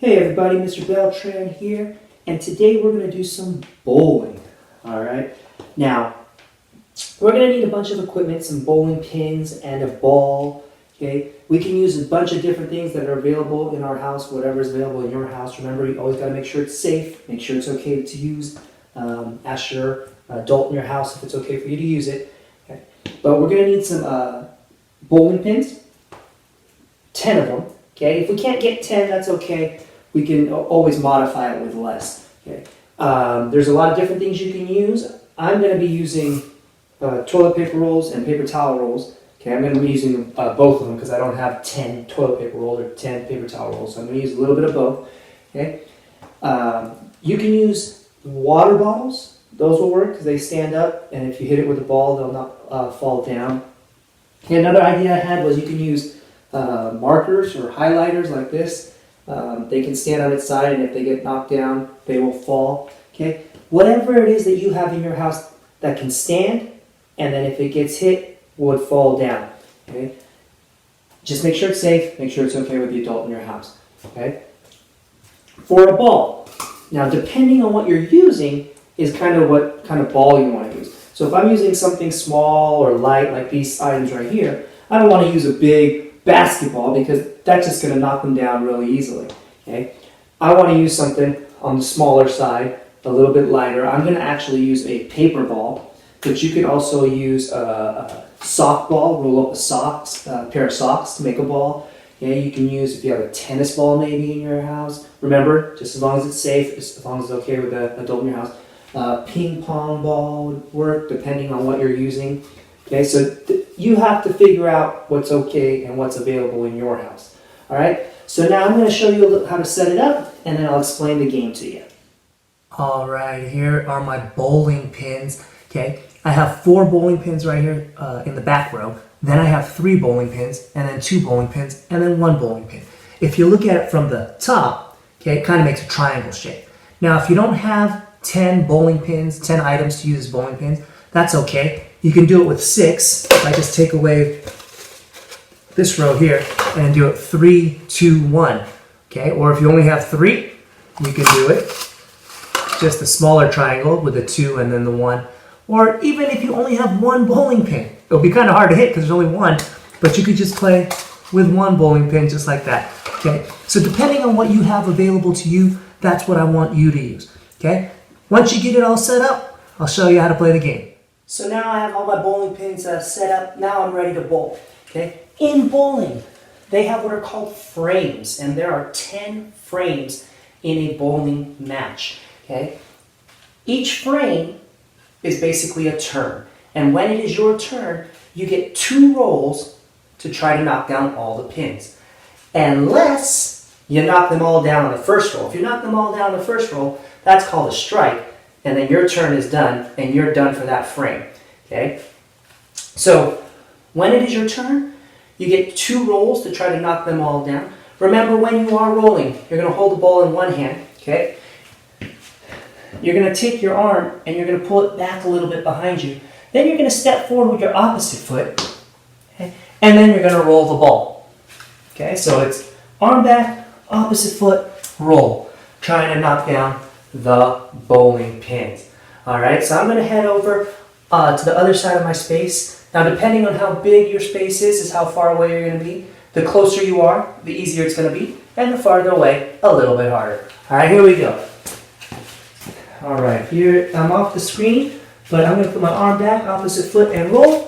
Hey everybody, Mr. Beltran here, and today we're going to do some bowling. Alright, now we're going to need a bunch of equipment, some bowling pins and a ball. Okay, we can use a bunch of different things that are available in our house, whatever is available in your house. Remember, you always got to make sure it's safe, make sure it's okay to use. Ask your adult in your house if it's okay for you to use it. Okay. But we're going to need some bowling pins, 10 of them. Okay, if we can't get 10, that's okay. We can always modify it with less. Okay. There's a lot of different things you can use. I'm going to be using toilet paper rolls and paper towel rolls. Okay, I'm going to be using both of them because I don't have 10 toilet paper rolls or 10 paper towel rolls. So I'm going to use a little bit of both. Okay. You can use water bottles. Those will work because they stand up, and if you hit it with a ball, they'll not fall down. Okay, another idea I had was you can use markers or highlighters like this. They can stand on its side, and if they get knocked down, they will fall. Okay, whatever it is that you have in your house that can stand, and then if it gets hit, would fall down. Okay, just make sure it's safe. Make sure it's okay with the adult in your house. Okay, for a ball. Now, depending on what you're using, is kind of what kind of ball you want to use. So if I'm using something small or light, like these items right here, I don't want to use a big basketball because that's just going to knock them down really easily. Okay, I want to use something on the smaller side, a little bit lighter. I'm going to actually use a paper ball, but you could also use a sock ball, roll up a pair of socks to make a ball. Okay, you can use, if you have a tennis ball maybe in your house, remember, just as long as it's safe, just as long as it's okay with the adult in your house. Ping pong ball would work depending on what you're using. Okay, so you have to figure out what's okay and what's available in your house. All right, so now I'm going to show you how to set it up, and then I'll explain the game to you. All right, here are my bowling pins. Okay, I have 4 bowling pins right here in the back row. Then I have 3 bowling pins, and then 2 bowling pins, and then 1 bowling pin. If you look at it from the top, okay, it kind of makes a triangle shape. Now, if you don't have 10 bowling pins, 10 items to use as bowling pins, that's okay. You can do it with 6. I just take away this row here and do it 3, 2, 1. Okay, or if you only have 3, you can do it just a smaller triangle with the 2 and then the 1. Or even if you only have 1 bowling pin, it'll be kind of hard to hit because there's only 1, but you could just play with 1 bowling pin just like that. Okay, so depending on what you have available to you, that's what I want you to use. Okay, once you get it all set up, I'll show you how to play the game. So now I have all my bowling pins set up. Now I'm ready to bowl. Okay, in bowling, they have what are called frames, and there are 10 frames in a bowling match. Okay, each frame is basically a turn, and when it is your turn, you get 2 rolls to try to knock down all the pins, unless you knock them all down on the first roll. If you knock them all down on the first roll, that's called a strike, and then your turn is done, and you're done for that frame. Okay, so when it is your turn, you get 2 rolls to try to knock them all down. Remember, when you are rolling, you're going to hold the ball in one hand. Okay, you're going to take your arm and you're going to pull it back a little bit behind you. Then you're going to step forward with your opposite foot, okay? And then you're going to roll the ball. Okay, so it's arm back, opposite foot, roll, trying to knock down the bowling pins. All right, so I'm going to head over to the other side of my space. Now, depending on how big your space is how far away you're going to be. The closer you are, the easier it's going to be, and the farther away, a little bit harder. All right, here we go. All right, here I'm off the screen, but I'm going to put my arm back, opposite foot, and roll.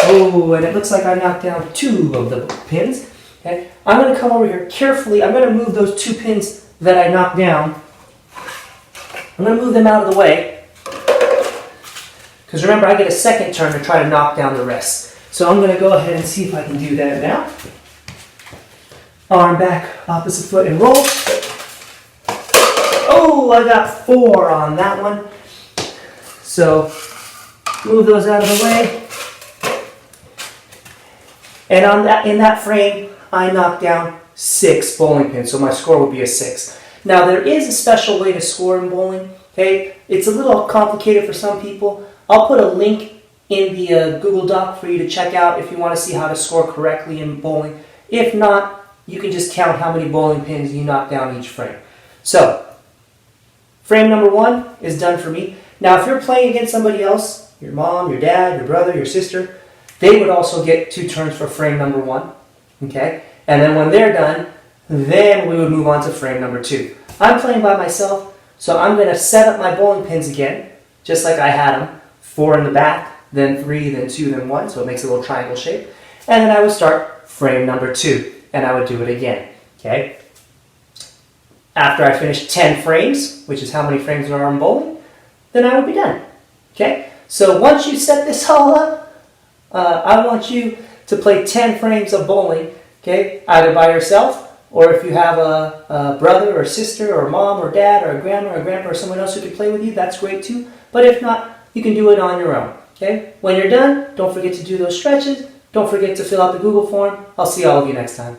Oh, and it looks like I knocked down 2 of the pins. Okay, I'm going to come over here carefully. I'm going to move those 2 pins that I knocked down. I'm going to move them out of the way, because remember, I get a second turn to try to knock down the rest. So I'm going to go ahead and see if I can do that now. Arm back, opposite foot, and roll. Oh, I got 4 on that one. So move those out of the way. And in that frame, I knocked down 6 bowling pins. So my score would be a 6. Now, there is a special way to score in bowling. Okay, it's a little complicated for some people. I'll put a link in the Google Doc for you to check out if you want to see how to score correctly in bowling. If not, you can just count how many bowling pins you knock down each frame. So, frame number 1 is done for me. Now, if you're playing against somebody else, your mom, your dad, your brother, your sister, they would also get 2 turns for frame number 1. Okay? And then when they're done, then we would move on to frame number 2. I'm playing by myself, so I'm going to set up my bowling pins again, just like I had them. 4 in the back, then 3, then 2, then 1, so it makes a little triangle shape. And then I would start frame number 2, and I would do it again. Okay? After I finish 10 frames, which is how many frames there are in bowling, then I would be done. Okay? So once you set this all up, I want you to play 10 frames of bowling, okay? Either by yourself, or if you have a brother or sister or mom or dad or a grandma or grandpa or someone else who can play with you, that's great too. But if not, you can do it on your own. Okay? When you're done, don't forget to do those stretches. Don't forget to fill out the Google form. I'll see all of you next time.